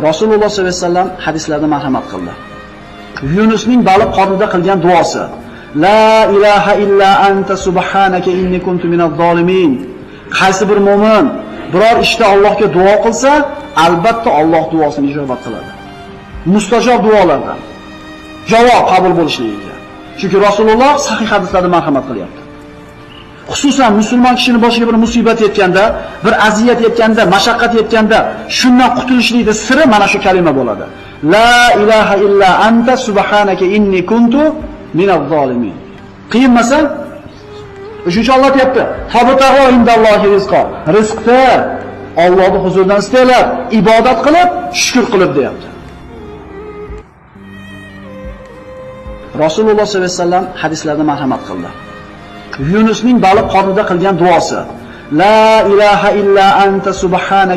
Rasululloh sollallohu alayhi vasallam hadislarda marhamat qildi. Yunusning baliq qornida qilgan duosi: La ilaha illa anta subhanaka inni kuntu minaz zolimin. Qaysi bir mu'min biror ishda Allohga duo qilsa, albatta Alloh duosini ijobat qiladi. Mustajob duolardan javob qabul bo'lishligiga. Chunki Rasululloh sahih hadislarda marhamat qilyapti. Xususan musulmon kishining boshiga bir musibat yetganda, bir aziyat yetganda, mashaqqat yetganda, shundan qutulishlikning siri mana shu kalima bo'ladi. La ilaha illa anta subhanaka inni kuntu minaz zolimin. Qiyinmasa, uchinchi Alloh deyapti: "Fabtaghu indallohi rizqo." Rizqni Allohning huzuridan istanglar, ibodat qilib, shukr qilib deyapti. Rasululloh sollallohu alayhi vasallam hadislarda marhamat qildi. Yunusning baliq qornida qilgan duosi: La ilaha illa anta subhanaka